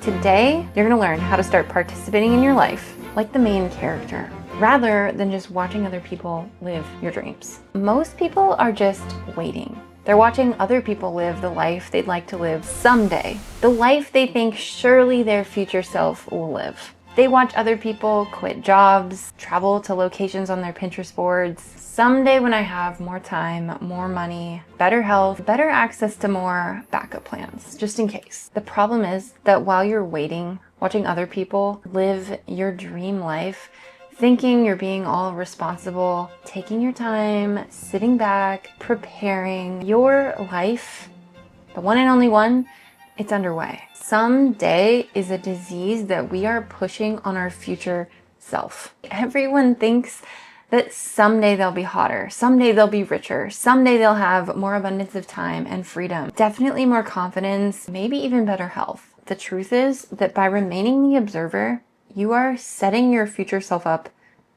Today, you're going to learn how to start participating in your life like the main character, rather than just watching other people live your dreams. Most people are just waiting. They're watching other people live the life they'd like to live someday, the life they think surely their future self will live. They watch other people quit jobs, travel to locations on their Pinterest boards. Someday when I have more time, more money, better health, better access to more backup plans, just in case. The problem is that while you're waiting, watching other people live your dream life, thinking you're being all responsible, taking your time, sitting back, preparing your life, the one and only one, it's underway. Someday is a disease that we are pushing on our future self. Everyone thinks that someday they'll be hotter, someday they'll be richer, someday they'll have more abundance of time and freedom, definitely more confidence, maybe even better health. The truth is that by remaining the observer, you are setting your future self up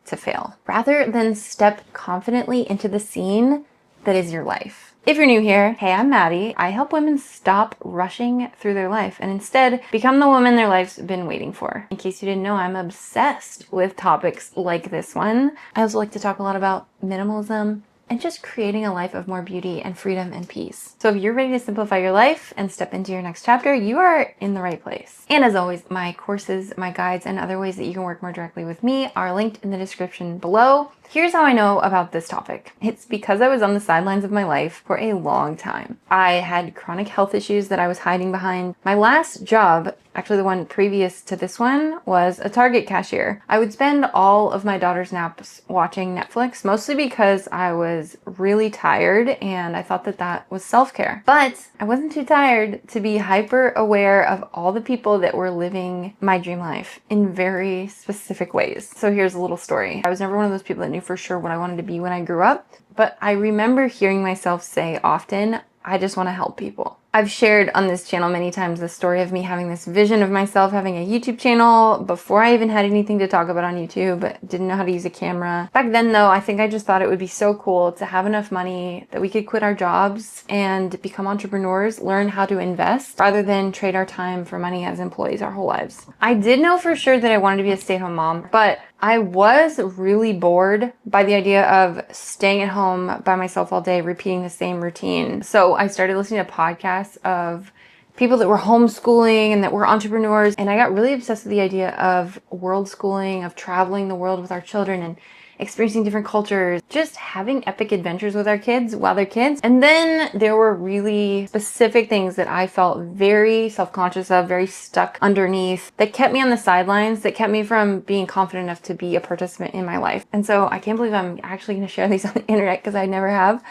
to fail, rather than step confidently into the scene that is your life. If you're new here, hey, I'm Maddie. I help women stop rushing through their life and instead become the woman their life's been waiting for. In case you didn't know, I'm obsessed with topics like this one. I also like to talk a lot about minimalism and just creating a life of more beauty and freedom and peace. So if you're ready to simplify your life and step into your next chapter, you are in the right place. And as always, my courses, my guides, and other ways that you can work more directly with me are linked in the description below. Here's how I know about this topic. It's because I was on the sidelines of my life for a long time. I had chronic health issues that I was hiding behind. My last job, actually the one previous to this one, was a Target cashier. I would spend all of my daughter's naps watching Netflix, mostly because I was really tired and I thought that that was self-care. But I wasn't too tired to be hyper aware of all the people that were living my dream life in very specific ways. So here's a little story. I was never one of those people that knew for sure what I wanted to be when I grew up, but I remember hearing myself say often, I just want to help people. I've shared on this channel many times the story of me having this vision of myself having a YouTube channel before I even had anything to talk about on YouTube, but didn't know how to use a camera. Back then though, I think I just thought it would be so cool to have enough money that we could quit our jobs and become entrepreneurs, learn how to invest rather than trade our time for money as employees our whole lives. I did know for sure that I wanted to be a stay-at-home mom, but I was really bored by the idea of staying at home by myself all day, repeating the same routine. So I started listening to podcasts of people that were homeschooling and that were entrepreneurs. And I got really obsessed with the idea of world schooling, of traveling the world with our children and experiencing different cultures, just having epic adventures with our kids while they're kids. And then there were really specific things that I felt very self-conscious of, very stuck underneath, that kept me on the sidelines, that kept me from being confident enough to be a participant in my life. And so I can't believe I'm actually going to share these on the internet because I never have,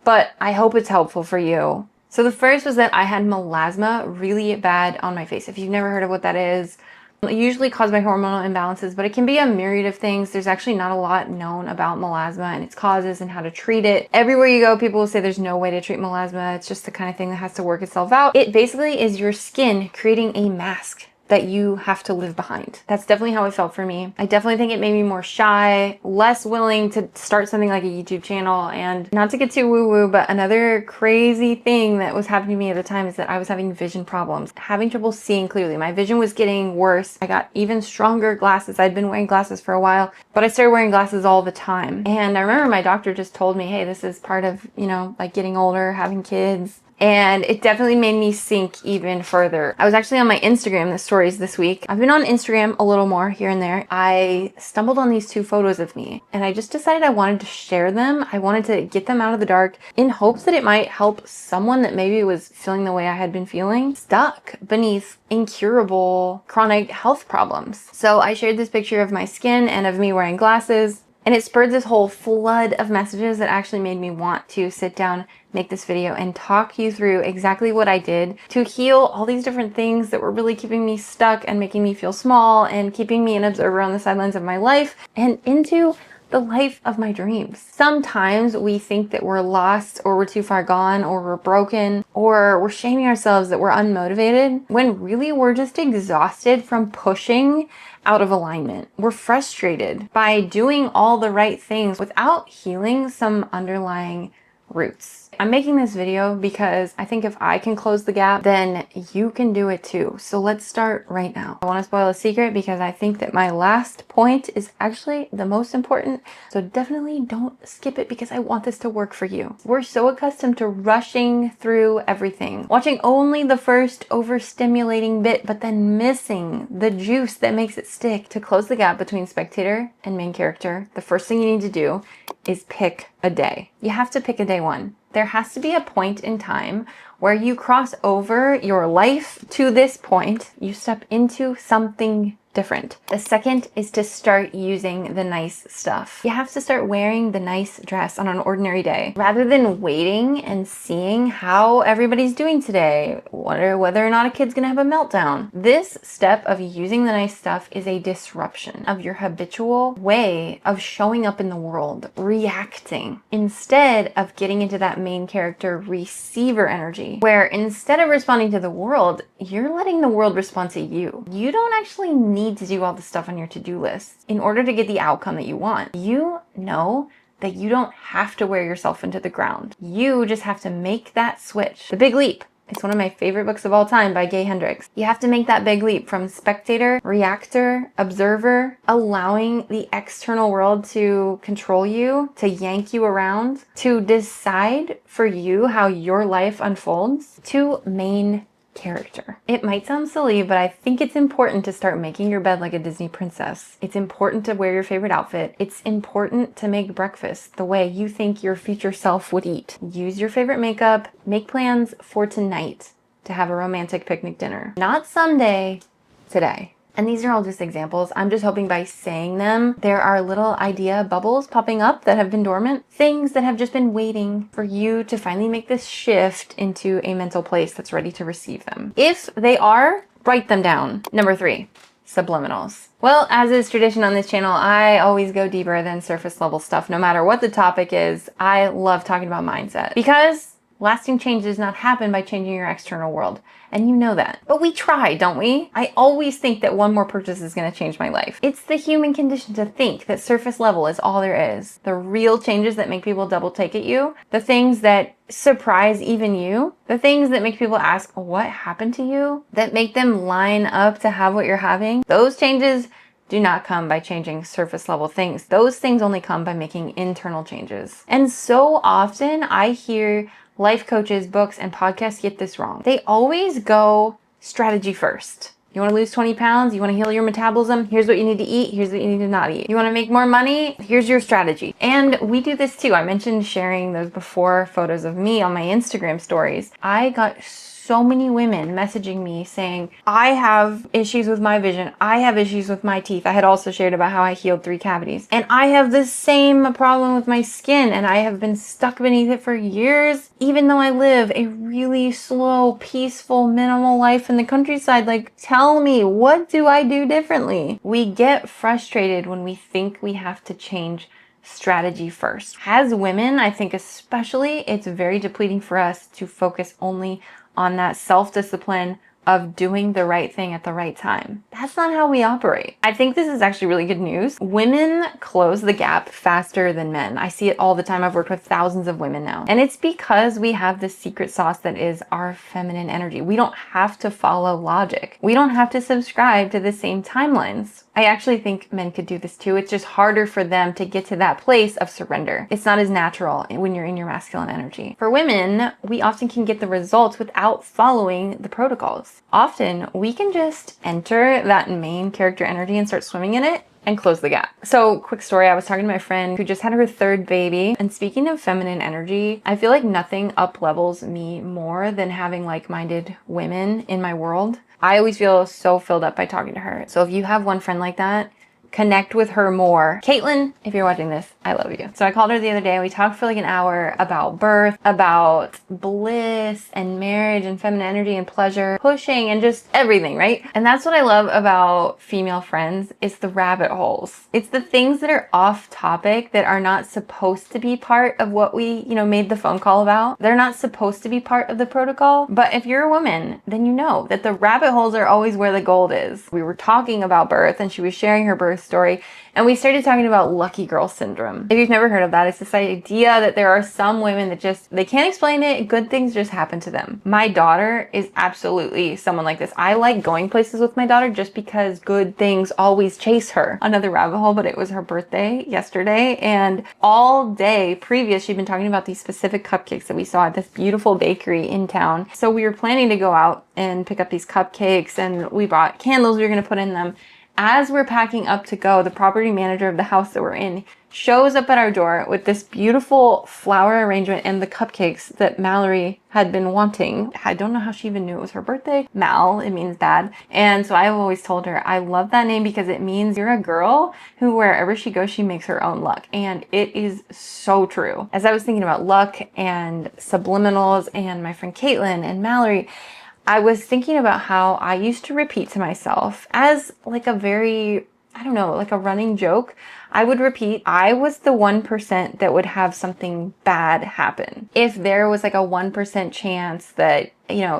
but I hope it's helpful for you. So the first was that I had melasma really bad on my face. If you've never heard of what that is, usually caused by hormonal imbalances, but it can be a myriad of things. There's actually not a lot known about melasma and its causes and how to treat it. Everywhere you go, people will say there's no way to treat melasma. It's just the kind of thing that has to work itself out. It basically is your skin creating a mask that you have to live behind. That's definitely how it felt for me. I definitely think it made me more shy, less willing to start something like a YouTube channel. And not to get too woo-woo, but another crazy thing that was happening to me at the time is that I was having vision problems, having trouble seeing clearly. My vision was getting worse. I got even stronger glasses. I'd been wearing glasses for a while, but I started wearing glasses all the time. And I remember my doctor just told me, hey, this is part of, like getting older, having kids. And it definitely made me sink even further. I was actually on my Instagram, the stories this week. I've been on Instagram a little more here and there. I stumbled on these two photos of me and I just decided I wanted to share them. I wanted to get them out of the dark in hopes that it might help someone that maybe was feeling the way I had been feeling, stuck beneath incurable chronic health problems. So I shared this picture of my skin and of me wearing glasses. And it spurred this whole flood of messages that actually made me want to sit down, make this video, and talk you through exactly what I did to heal all these different things that were really keeping me stuck and making me feel small and keeping me an observer on the sidelines of my life and into the life of my dreams. Sometimes we think that we're lost or we're too far gone or we're broken or we're shaming ourselves that we're unmotivated when really we're just exhausted from pushing out of alignment. We're frustrated by doing all the right things without healing some underlying roots. I'm making this video because I think if I can close the gap, then you can do it too. So let's start right now. I want to spoil a secret because I think that my last point is actually the most important. So definitely don't skip it because I want this to work for you. We're so accustomed to rushing through everything, watching only the first overstimulating bit, but then missing the juice that makes it stick. To close the gap between spectator and main character, the first thing you need to do is pick a day. You have to pick a day one. There has to be a point in time where you cross over your life to this point. You step into something different. The second is to start using the nice stuff. You have to start wearing the nice dress on an ordinary day rather than waiting and seeing how everybody's doing today, whether or not a kid's gonna have a meltdown. This step of using the nice stuff is a disruption of your habitual way of showing up in the world, reacting, instead of getting into that main character receiver energy, where instead of responding to the world, you're letting the world respond to you. You don't actually need to do all the stuff on your to-do list in order to get the outcome that you want. You know that you don't have to wear yourself into the ground. You just have to make that switch. The Big Leap. It's one of my favorite books of all time by Gay Hendricks. You have to make that big leap from spectator, reactor, observer, allowing the external world to control you, to yank you around, to decide for you how your life unfolds, to main character. It might sound silly, but I think it's important to start making your bed like a Disney princess. It's important to wear your favorite outfit. It's important to make breakfast the way you think your future self would eat. Use your favorite makeup. Make plans for tonight to have a romantic picnic dinner. Not someday, today. And these are all just examples. I'm just hoping by saying them, there are little idea bubbles popping up that have been dormant, things that have just been waiting for you to finally make this shift into a mental place that's ready to receive them. If they are, write them down. Number 3, subliminals. Well, as is tradition on this channel, I always go deeper than surface level stuff, no matter what the topic is. I love talking about mindset because lasting change does not happen by changing your external world. And you know that. But we try, don't we? I always think that one more purchase is going to change my life. It's the human condition to think that surface level is all there is. The real changes that make people double take at you, the things that surprise even you, the things that make people ask, what happened to you? That make them line up to have what you're having. Those changes do not come by changing surface level things. Those things only come by making internal changes. And so often I hear life coaches, books, and podcasts get this wrong. They always go strategy first. You want to lose 20 pounds? You want to heal your metabolism? Here's what you need to eat. Here's what you need to not eat. You want to make more money? Here's your strategy. And we do this too. I mentioned sharing those before photos of me on my Instagram stories. I got so many women messaging me saying, I have issues with my vision. I have issues with my teeth. I had also shared about how I healed 3 cavities. And I have the same problem with my skin and I have been stuck beneath it for years, even though I live a really slow, peaceful, minimal life in the countryside. Like, tell me, what do I do differently? We get frustrated when we think we have to change strategy first. As women, I think especially, it's very depleting for us to focus only on that self-discipline of doing the right thing at the right time. That's not how we operate. I think this is actually really good news. Women close the gap faster than men. I see it all the time. I've worked with thousands of women now. And it's because we have this secret sauce that is our feminine energy. We don't have to follow logic. We don't have to subscribe to the same timelines. I actually think men could do this too. It's just harder for them to get to that place of surrender. It's not as natural when you're in your masculine energy. For women, we often can get the results without following the protocols. Often, we can just enter that main character energy and start swimming in it and close the gap. So, quick story, I was talking to my friend who just had her 3rd baby, and speaking of feminine energy, I feel like nothing up levels me more than having like-minded women in my world. I always feel so filled up by talking to her. So if you have one friend like that, connect with her more. Caitlin, if you're watching this, I love you. So I called her the other day and we talked for like an hour about birth, about bliss and marriage and feminine energy and pleasure, pushing and just everything, right? And that's what I love about female friends. It's the rabbit holes. It's the things that are off topic that are not supposed to be part of what we, made the phone call about. They're not supposed to be part of the protocol. But if you're a woman, then you know that the rabbit holes are always where the gold is. We were talking about birth and she was sharing her birth this story, and we started talking about lucky girl syndrome. If you've never heard of that, it's this idea that there are some women that they can't explain it. Good things just happen to them. My daughter is absolutely someone like this. I like going places with my daughter just because good things always chase her. Another rabbit hole, but it was her birthday yesterday, and all day previous, she'd been talking about these specific cupcakes that we saw at this beautiful bakery in town. So we were planning to go out and pick up these cupcakes, and we bought candles we were going to put in them. As we're packing up to go, the property manager of the house that we're in shows up at our door with this beautiful flower arrangement and the cupcakes that Mallory had been wanting. I don't know how she even knew it was her birthday. Mal, it means dad. And so I've always told her, I love that name because it means you're a girl who wherever she goes, she makes her own luck. And it is so true. As I was thinking about luck and subliminals and my friend Caitlin and Mallory, I was thinking about how I used to repeat to myself as like a very, I don't know, like a running joke. I would repeat, I was the 1% that would have something bad happen. If there was like a 1% chance that,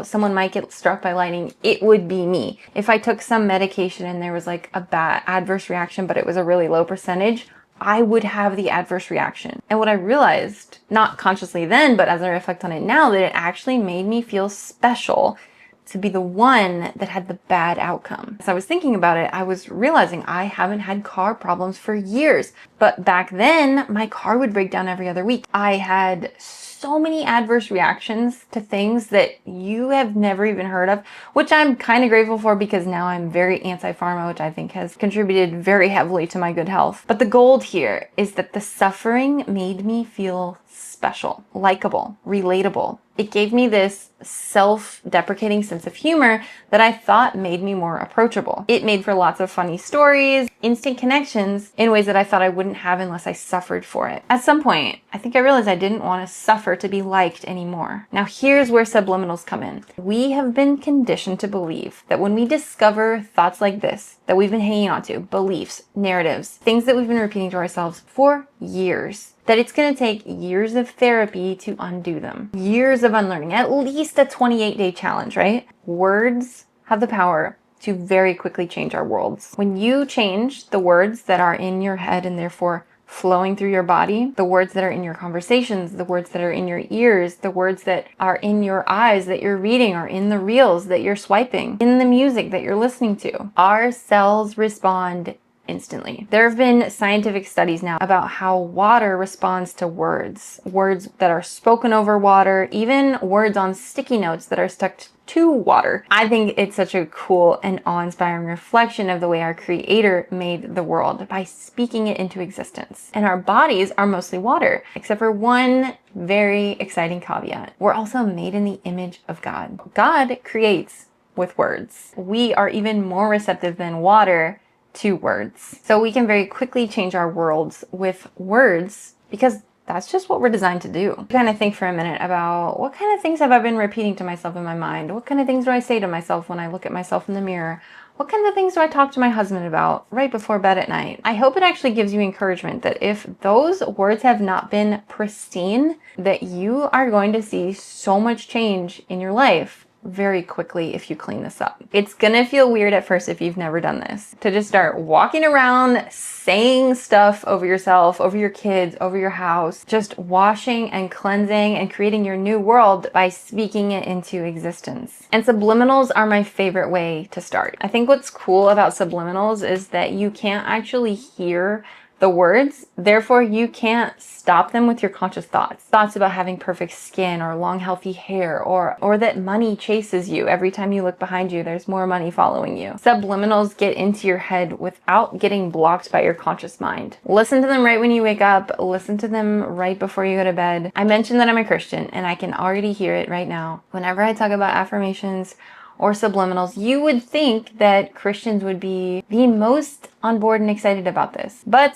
someone might get struck by lightning, it would be me. If I took some medication and there was like a bad adverse reaction, but it was a really low percentage, I would have the adverse reaction. And what I realized, not consciously then, but as I reflect on it now, that it actually made me feel special to be the one that had the bad outcome. As I was thinking about it, I was realizing I haven't had car problems for years. But back then, my car would break down every other week. I had so many adverse reactions to things that you have never even heard of, which I'm kind of grateful for because now I'm very anti-pharma, which I think has contributed very heavily to my good health. But the gold here is that the suffering made me feel special, likable, relatable. It gave me this self-deprecating sense of humor that I thought made me more approachable. It made for lots of funny stories, instant connections in ways that I thought I wouldn't have unless I suffered for it. At some point, I think I realized I didn't want to suffer to be liked anymore. Now here's where subliminals come in. We have been conditioned to believe that when we discover thoughts like this, that we've been hanging on to, beliefs, narratives, things that we've been repeating to ourselves for years, that it's going to take years of therapy to undo them. Years of unlearning, at least a 28-day challenge, right? Words have the power to very quickly change our worlds. When you change the words that are in your head and therefore flowing through your body, the words that are in your conversations, the words that are in your ears, the words that are in your eyes that you're reading or in the reels that you're swiping, in the music that you're listening to, our cells respond instantly. There have been scientific studies now about how water responds to words that are spoken over water, even words on sticky notes that are stuck to water. I think it's such a cool and awe-inspiring reflection of the way our Creator made the world by speaking it into existence. And our bodies are mostly water, except for one very exciting caveat. We're also made in the image of God. God creates with words. We are even more receptive than water to words. So we can very quickly change our worlds with words because that's just what we're designed to do. Kind of think for a minute about what kind of things have I been repeating to myself in my mind? What kind of things do I say to myself when I look at myself in the mirror? What kind of things do I talk to my husband about right before bed at night? I hope it actually gives you encouragement that if those words have not been pristine, that you are going to see so much change in your life very quickly if you clean this up. It's gonna feel weird at first if you've never done this, to just start walking around saying stuff over yourself, over your kids, over your house, just washing and cleansing and creating your new world by speaking it into existence. And subliminals are my favorite way to start. I think what's cool about subliminals is that you can't actually hear the words, therefore you can't stop them with your conscious thoughts. Thoughts about having perfect skin or long healthy hair or that money chases you. Every time you look behind you, there's more money following you. Subliminals get into your head without getting blocked by your conscious mind. Listen to them right when you wake up. Listen to them right before you go to bed. I mentioned that I'm a Christian and I can already hear it right now. Whenever I talk about affirmations or subliminals, you would think that Christians would be the most on board and excited about this, but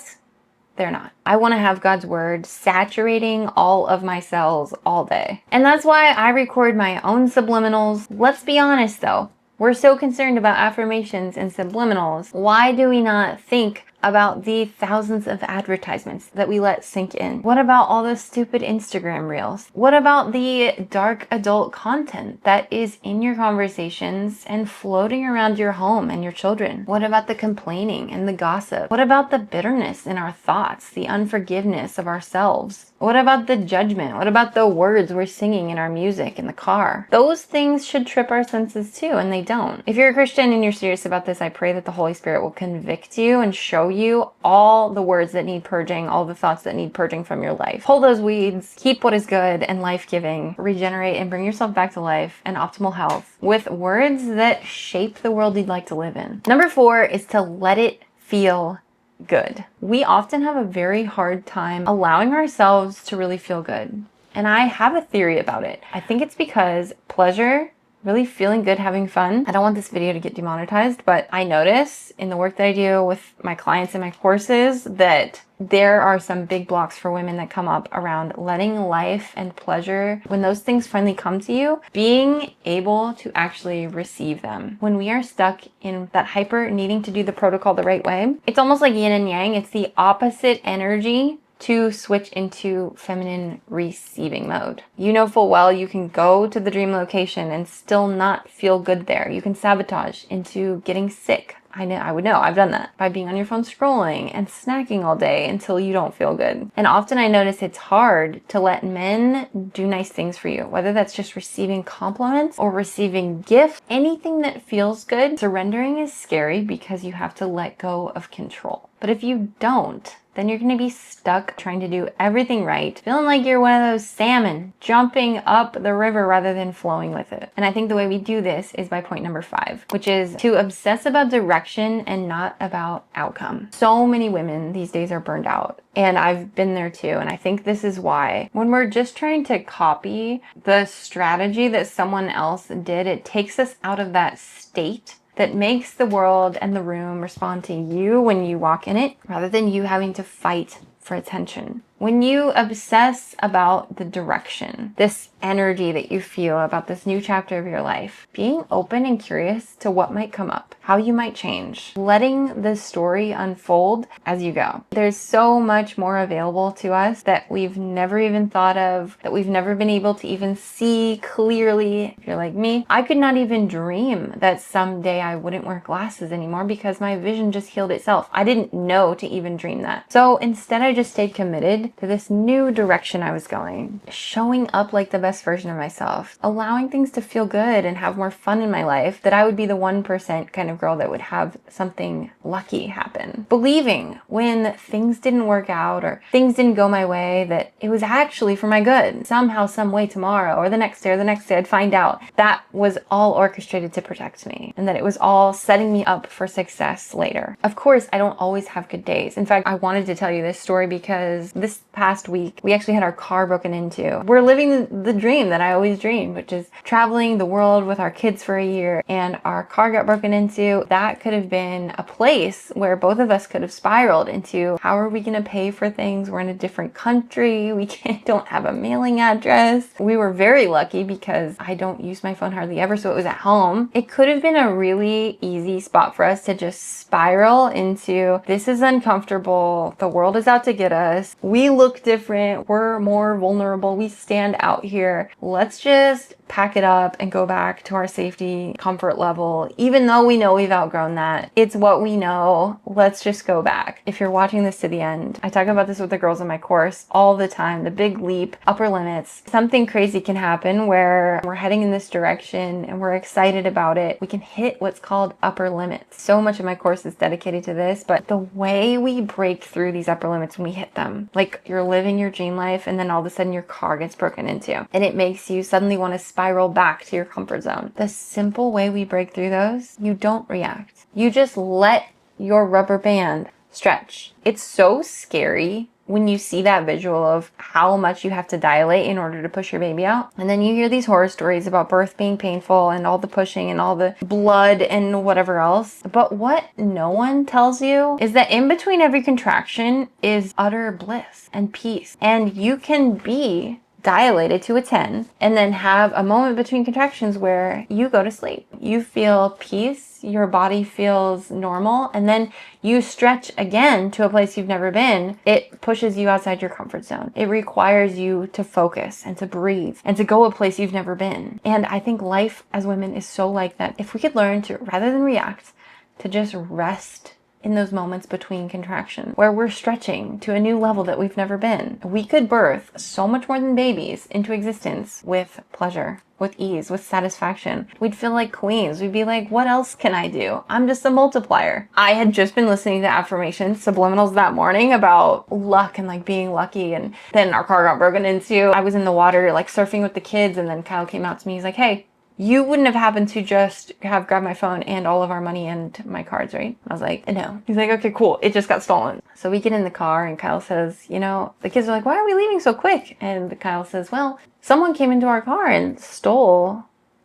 they're not. I want to have God's word saturating all of my cells all day. And that's why I record my own subliminals. Let's be honest though, we're so concerned about affirmations and subliminals. Why do we not think about the thousands of advertisements that we let sink in? What about all the stupid Instagram reels? What about the dark adult content that is in your conversations and floating around your home and your children? What about the complaining and the gossip? What about the bitterness in our thoughts, the unforgiveness of ourselves? What about the judgment? What about the words we're singing in our music in the car? Those things should trip our senses too, and they don't. If you're a Christian and you're serious about this, I pray that the Holy Spirit will convict you and show you all the words that need purging, all the thoughts that need purging from your life. Pull those weeds, keep what is good and life-giving, regenerate and bring yourself back to life and optimal health with words that shape the world you'd like to live in. Number 4 is to let it feel good. We often have a very hard time allowing ourselves to really feel good. And I have a theory about it. I think it's because pleasure, really feeling good, having fun. I don't want this video to get demonetized, but I notice in the work that I do with my clients in my courses that there are some big blocks for women that come up around letting life and pleasure, when those things finally come to you, being able to actually receive them. When we are stuck in that hyper needing to do the protocol the right way, it's almost like yin and yang. It's the opposite energy to switch into feminine receiving mode. You know full well you can go to the dream location and still not feel good there. You can sabotage into getting sick. I would know, I've done that by being on your phone scrolling and snacking all day until you don't feel good. And often I notice it's hard to let men do nice things for you, whether that's just receiving compliments or receiving gifts, anything that feels good. Surrendering is scary because you have to let go of control. But if you don't, then you're going to be stuck trying to do everything right, feeling like you're one of those salmon jumping up the river rather than flowing with it. And I think the way we do this is by point number 5, which is to obsess about direction and not about outcome. So many women these days are burned out, and I've been there too. And I think this is why when we're just trying to copy the strategy that someone else did, it takes us out of that state that makes the world and the room respond to you when you walk in it, rather than you having to fight for attention. When you obsess about the direction, this energy that you feel about this new chapter of your life, being open and curious to what might come up, how you might change, letting the story unfold as you go. There's so much more available to us that we've never even thought of, that we've never been able to even see clearly. If you're like me, I could not even dream that someday I wouldn't wear glasses anymore because my vision just healed itself. I didn't know to even dream that. So instead, I just stayed committed to this new direction I was going, showing up like the best version of myself, allowing things to feel good and have more fun in my life, that I would be the 1% kind of girl that would have something lucky happen. Believing when things didn't work out or things didn't go my way, that it was actually for my good. Somehow, some way tomorrow or the next day I'd find out that was all orchestrated to protect me and that it was all setting me up for success later. Of course, I don't always have good days. In fact, I wanted to tell you this story because this past week, we actually had our car broken into. We're living the dream that I always dreamed, which is traveling the world with our kids for a year, and our car got broken into. That could have been a place where both of us could have spiraled into, how are we going to pay for things? We're in a different country. We don't have a mailing address. We were very lucky because I don't use my phone hardly ever, so it was at home. It could have been a really easy spot for us to just spiral into, this is uncomfortable. The world is out to get us. We look different. We're more vulnerable. We stand out here. Let's just pack it up and go back to our safety comfort level. Even though we know we've outgrown that, it's what we know. Let's just go back. If you're watching this to the end, I talk about this with the girls in my course all the time, the big leap, upper limits. Something crazy can happen where we're heading in this direction and we're excited about it. We can hit what's called upper limits. So much of my course is dedicated to this, but the way we break through these upper limits when we hit them, like you're living your dream life and then all of a sudden your car gets broken into and it makes you suddenly want to spiral back to your comfort zone. The simple way we break through those, you don't react. You just let your rubber band stretch. It's so scary when you see that visual of how much you have to dilate in order to push your baby out. And then you hear these horror stories about birth being painful and all the pushing and all the blood and whatever else. But what no one tells you is that in between every contraction is utter bliss and peace. And you can be dilated to a 10 and then have a moment between contractions where you go to sleep. You feel peace once your body feels normal and then you stretch again to a place you've never been, it pushes you outside your comfort zone. It requires you to focus and to breathe and to go a place you've never been. And I think life as women is so like that. If we could learn to, rather than react, to just rest in those moments between contractions where we're stretching to a new level that we've never been, we could birth so much more than babies into existence with pleasure, with ease, with satisfaction. We'd feel like queens. We'd be like, what else can I do? I'm just a multiplier. I had just been listening to affirmations, subliminals that morning about luck and like being lucky. And then our car got broken into. I was in the water like surfing with the kids, and then Kyle came out to me. He's like, hey, you wouldn't have happened to just have grabbed my phone and all of our money and my cards, right? I was like, no. He's like, okay, cool. It just got stolen. So we get in the car and Kyle says, the kids are like, why are we leaving so quick? And Kyle says, well, someone came into our car and stole,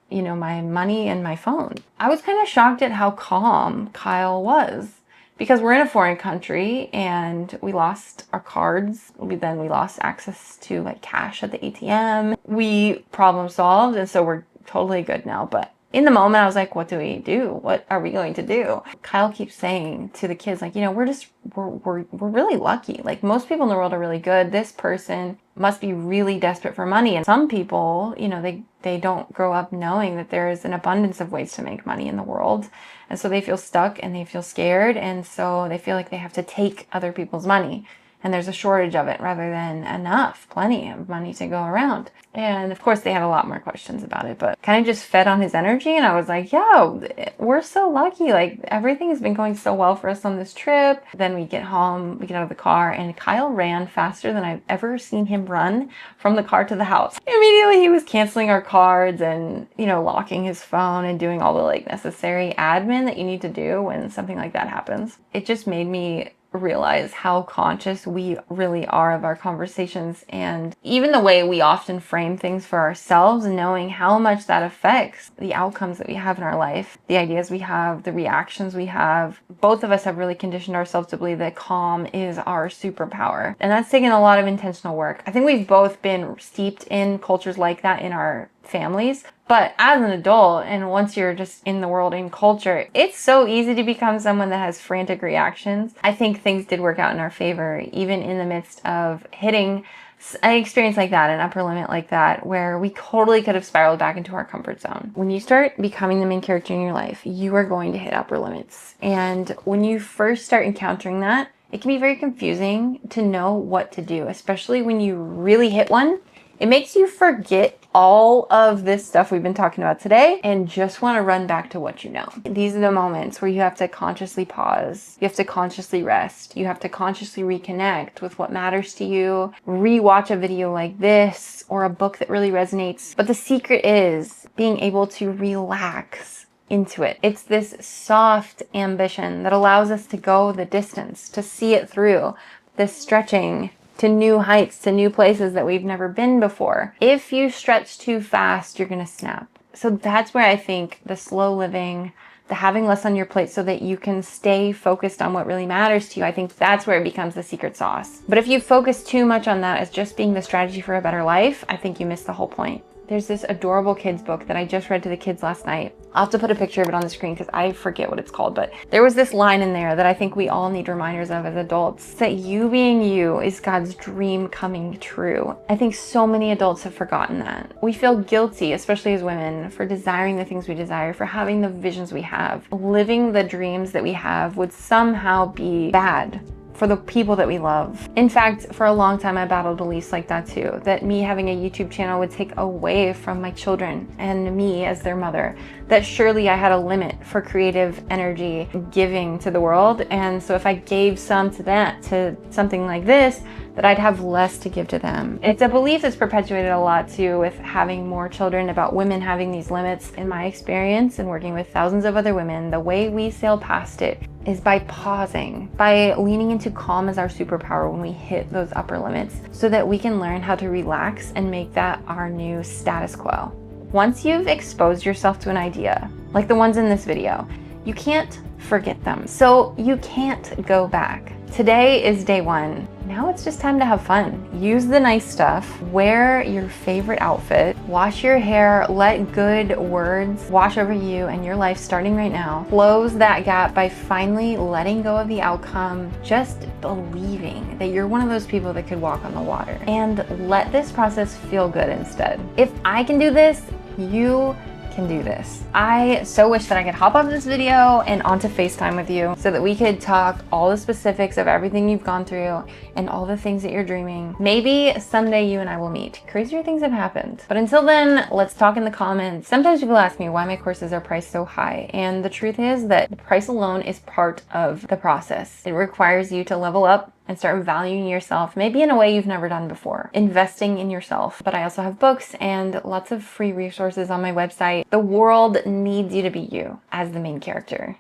my money and my phone. I was kind of shocked at how calm Kyle was, because we're in a foreign country and we lost our cards. We lost access to like cash at the ATM. We problem solved, and so we're totally good now. But in the moment I was like, what do we do? What are we going to do? Kyle keeps saying to the kids, like, we're really lucky. Like, most people in the world are really good. This person must be really desperate for money. And some people, they don't grow up knowing that there is an abundance of ways to make money in the world. And so they feel stuck and they feel scared. And so they feel like they have to take other people's money. And there's a shortage of it rather than plenty of money to go around. And of course they had a lot more questions about it, but kind of just fed on his energy. And I was like, we're so lucky. Like, everything has been going so well for us on this trip. Then we get home, we get out of the car, and Kyle ran faster than I've ever seen him run from the car to the house. Immediately he was canceling our cards and, locking his phone and doing all the necessary admin that you need to do when something like that happens. It just made me realize how conscious we really are of our conversations, and even the way we often frame things for ourselves, knowing how much that affects the outcomes that we have in our life, the ideas we have, the reactions we have. Both of us have really conditioned ourselves to believe that calm is our superpower, and that's taken a lot of intentional work. I think we've both been steeped in cultures like that in our families. But as an adult, and once you're just in the world in culture, it's so easy to become someone that has frantic reactions. I think things did work out in our favor, even in the midst of hitting an experience like that, an upper limit like that, where we totally could have spiraled back into our comfort zone. When you start becoming the main character in your life, you are going to hit upper limits. And when you first start encountering that, it can be very confusing to know what to do, especially when you really hit one. It makes you forget all of this stuff we've been talking about today and just want to run back to what you know. These are the moments where you have to consciously pause. You have to consciously rest. You have to consciously reconnect with what matters to you. Rewatch a video like this or a book that really resonates. But the secret is being able to relax into it. It's this soft ambition that allows us to go the distance, to see it through, this stretching to new heights, to new places that we've never been before. If you stretch too fast, you're gonna snap. So that's where I think the slow living, the having less on your plate so that you can stay focused on what really matters to you, I think that's where it becomes the secret sauce. But if you focus too much on that as just being the strategy for a better life, I think you miss the whole point. There's this adorable kids book that I just read to the kids last night. I'll have to put a picture of it on the screen because I forget what it's called, but there was this line in there that I think we all need reminders of as adults, that you being you is God's dream coming true. I think so many adults have forgotten that. We feel guilty, especially as women, for desiring the things we desire, for having the visions we have. Living the dreams that we have would somehow be bad for the people that we love. In fact, for a long time I battled beliefs like that too, that me having a YouTube channel would take away from my children and me as their mother, that surely I had a limit for creative energy giving to the world, and so if I gave some to that, to something like this, that I'd have less to give to them. It's a belief that's perpetuated a lot too with having more children, about women having these limits. In my experience and working with thousands of other women, the way we sail past it is by pausing, by leaning into calm as our superpower when we hit those upper limits, so that we can learn how to relax and make that our new status quo. Once you've exposed yourself to an idea, like the ones in this video, you can't forget them. So you can't go back. Today is day one. Now it's just time to have fun. Use the nice stuff, wear your favorite outfit, wash your hair, let good words wash over you and your life starting right now. Close that gap by finally letting go of the outcome, just believing that you're one of those people that could walk on the water. And let this process feel good instead. If I can do this, you can do this. I so wish that I could hop off this video and onto FaceTime with you so that we could talk all the specifics of everything you've gone through and all the things that you're dreaming. Maybe someday you and I will meet. Crazier things have happened. But until then, let's talk in the comments. Sometimes people ask me why my courses are priced so high. And the truth is that the price alone is part of the process. It requires you to level up and start valuing yourself, maybe in a way you've never done before, investing in yourself. But I also have books and lots of free resources on my website. The world needs you to be you as the main character.